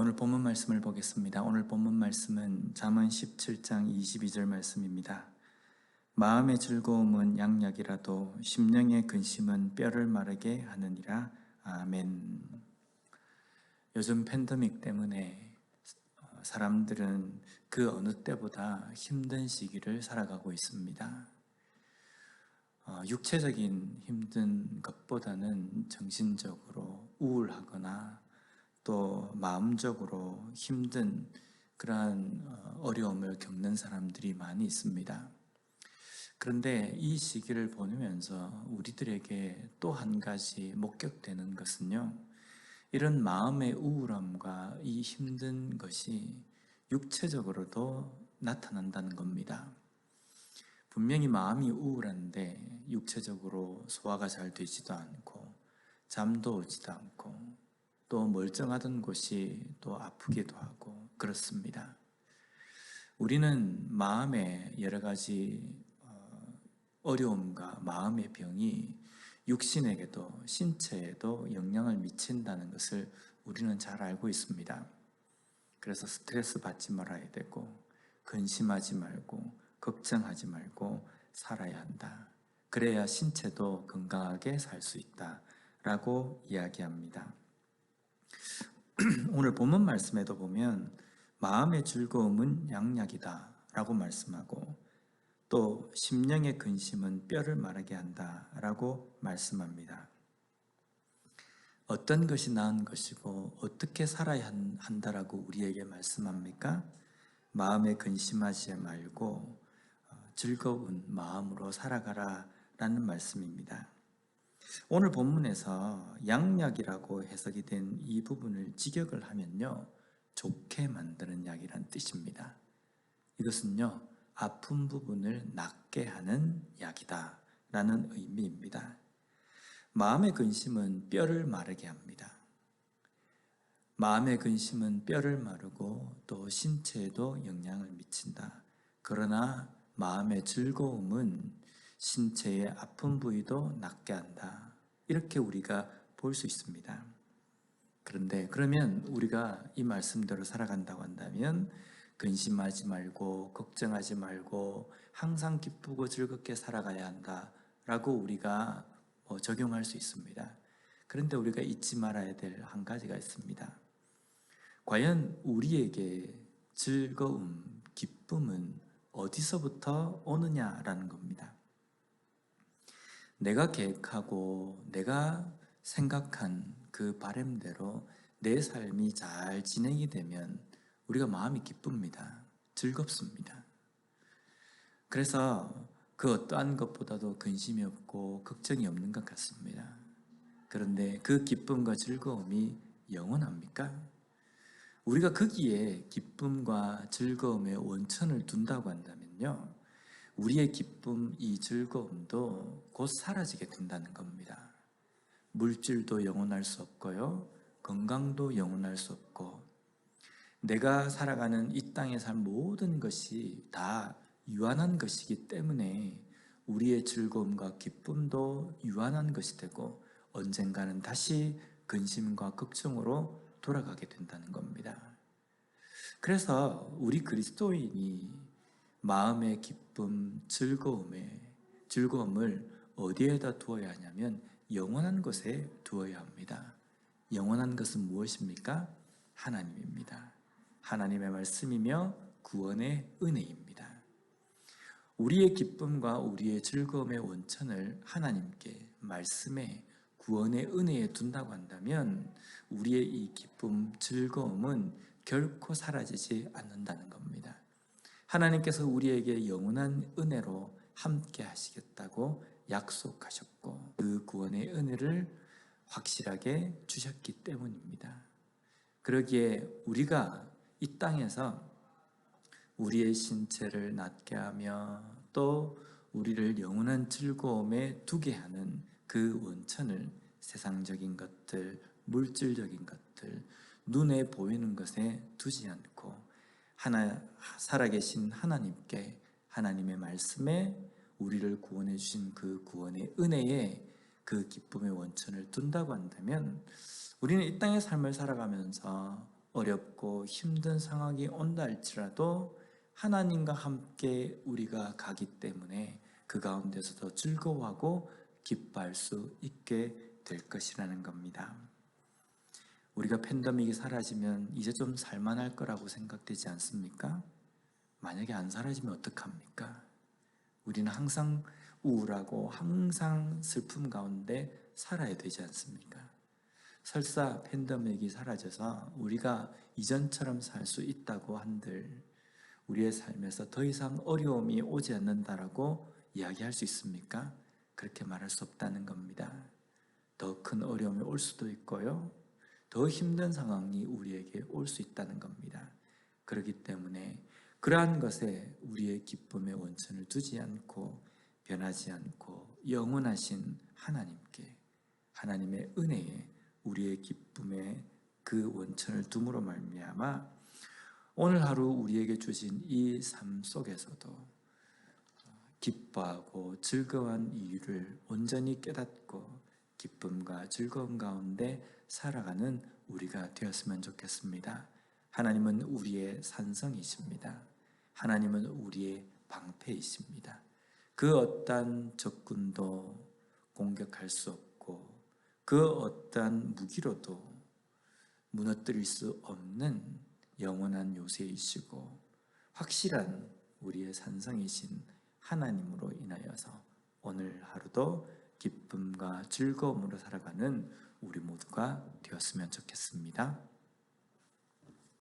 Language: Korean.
오늘 본문 말씀을 보겠습니다. 오늘 본문 말씀은 잠언 17장 22절 말씀입니다. 마음의 즐거움은 양약이라도 심령의 근심은 뼈를 마르게 하느니라. 아멘. 요즘 팬데믹 때문에 사람들은 그 어느 때보다 힘든 시기를 살아가고 있습니다. 육체적인 힘든 것보다는 정신적으로 우울하거나 또 마음적으로 힘든 그러한 어려움을 겪는 사람들이 많이 있습니다. 그런데 이 시기를 보내면서 우리들에게 또 한 가지 목격되는 것은요, 이런 마음의 우울함과 이 힘든 것이 육체적으로도 나타난다는 겁니다. 분명히 마음이 우울한데 육체적으로 소화가 잘 되지도 않고 잠도 오지도 않고 또 멀쩡하던 곳이 또 아프기도 하고 그렇습니다. 우리는 마음의 여러 가지 어려움과 마음의 병이 육신에게도 신체에도 영향을 미친다는 것을 우리는 잘 알고 있습니다. 그래서 스트레스 받지 말아야 되고 근심하지 말고 걱정하지 말고 살아야 한다. 그래야 신체도 건강하게 살 수 있다 라고 이야기합니다. 오늘 본문 말씀에도 보면 마음의 즐거움은 양약이다 라고 말씀하고 또 심령의 근심은 뼈를 마르게 한다 라고 말씀합니다. 어떤 것이 나은 것이고 어떻게 살아야 한다라고 우리에게 말씀합니까? 마음에 근심하지 말고 즐거운 마음으로 살아가라 라는 말씀입니다. 오늘 본문에서 양약이라고 해석이 된 이 부분을 직역을 하면요, 좋게 만드는 약이란 뜻입니다. 이것은요, 아픈 부분을 낫게 하는 약이다 라는 의미입니다. 마음의 근심은 뼈를 마르게 합니다. 마음의 근심은 뼈를 마르고 또 신체에도 영향을 미친다. 그러나 마음의 즐거움은 신체의 아픈 부위도 낫게 한다. 이렇게 우리가 볼 수 있습니다. 그런데 그러면 우리가 이 말씀대로 살아간다고 한다면 근심하지 말고 걱정하지 말고 항상 기쁘고 즐겁게 살아가야 한다라고 우리가 적용할 수 있습니다. 그런데 우리가 잊지 말아야 될 한 가지가 있습니다. 과연 우리에게 즐거움, 기쁨은 어디서부터 오느냐라는 겁니다. 내가 계획하고 내가 생각한 그 바람대로 내 삶이 잘 진행이 되면 우리가 마음이 기쁩니다. 즐겁습니다. 그래서 그 어떠한 것보다도 근심이 없고 걱정이 없는 것 같습니다. 그런데 그 기쁨과 즐거움이 영원합니까? 우리가 거기에 기쁨과 즐거움의 원천을 둔다고 한다면요, 우리의 기쁨, 이 즐거움도 곧 사라지게 된다는 겁니다. 물질도 영원할 수 없고요, 건강도 영원할 수 없고, 내가 살아가는 이 땅에 살 모든 것이 다 유한한 것이기 때문에 우리의 즐거움과 기쁨도 유한한 것이 되고 언젠가는 다시 근심과 걱정으로 돌아가게 된다는 겁니다. 그래서 우리 그리스도인이 마음의 기쁨, 즐거움을 어디에다 두어야 하냐면 영원한 곳에 두어야 합니다. 영원한 것은 무엇입니까? 하나님입니다. 하나님의 말씀이며 구원의 은혜입니다. 우리의 기쁨과 우리의 즐거움의 원천을 하나님께, 말씀에, 구원의 은혜에 둔다고 한다면 우리의 이 기쁨, 즐거움은 결코 사라지지 않는다는 겁니다. 하나님께서 우리에게 영원한 은혜로 함께 하시겠다고 약속하셨고 그 구원의 은혜를 확실하게 주셨기 때문입니다. 그러기에 우리가 이 땅에서 우리의 신체를 낫게 하며 또 우리를 영원한 즐거움에 두게 하는 그 원천을 세상적인 것들, 물질적인 것들, 눈에 보이는 것에 두지 않고 살아계신 하나님께, 하나님의 말씀에 우리를 구원해 주신 그 구원의 은혜에 그 기쁨의 원천을 둔다고 한다면 우리는 이 땅의 삶을 살아가면서 어렵고 힘든 상황이 온다 할지라도 하나님과 함께 우리가 가기 때문에 그 가운데서도 즐거워하고 기뻐할 수 있게 될 것이라는 겁니다. 우리가 팬데믹이 사라지면 이제 좀 살만할 거라고 생각되지 않습니까? 만약에 안 사라지면 어떡합니까? 우리는 항상 우울하고 항상 슬픔 가운데 살아야 되지 않습니까? 설사 팬데믹이 사라져서 우리가 이전처럼 살 수 있다고 한들 우리의 삶에서 더 이상 어려움이 오지 않는다라고 이야기할 수 있습니까? 그렇게 말할 수 없다는 겁니다. 더 큰 어려움이 올 수도 있고요. 더 힘든 상황이 우리에게 올 수 있다는 겁니다. 그렇기 때문에 그러한 것에 우리의 기쁨의 원천을 두지 않고 변하지 않고 영원하신 하나님께, 하나님의 은혜에 우리의 기쁨의 그 원천을 둠으로 말미암아 오늘 하루 우리에게 주신 이 삶 속에서도 기뻐하고 즐거운 이유를 온전히 깨닫고 기쁨과 즐거움 가운데 살아가는 우리가 되었으면 좋겠습니다. 하나님은 우리의 산성이십니다. 하나님은 우리의 방패이십니다. 그 어떠한 적군도 공격할 수 없고 그 어떠한 무기로도 무너뜨릴 수 없는 영원한 요새이시고 확실한 우리의 산성이신 하나님으로 인하여서 오늘 하루도 기쁨과 즐거움으로 살아가는 우리 모두가 되었으면 좋겠습니다.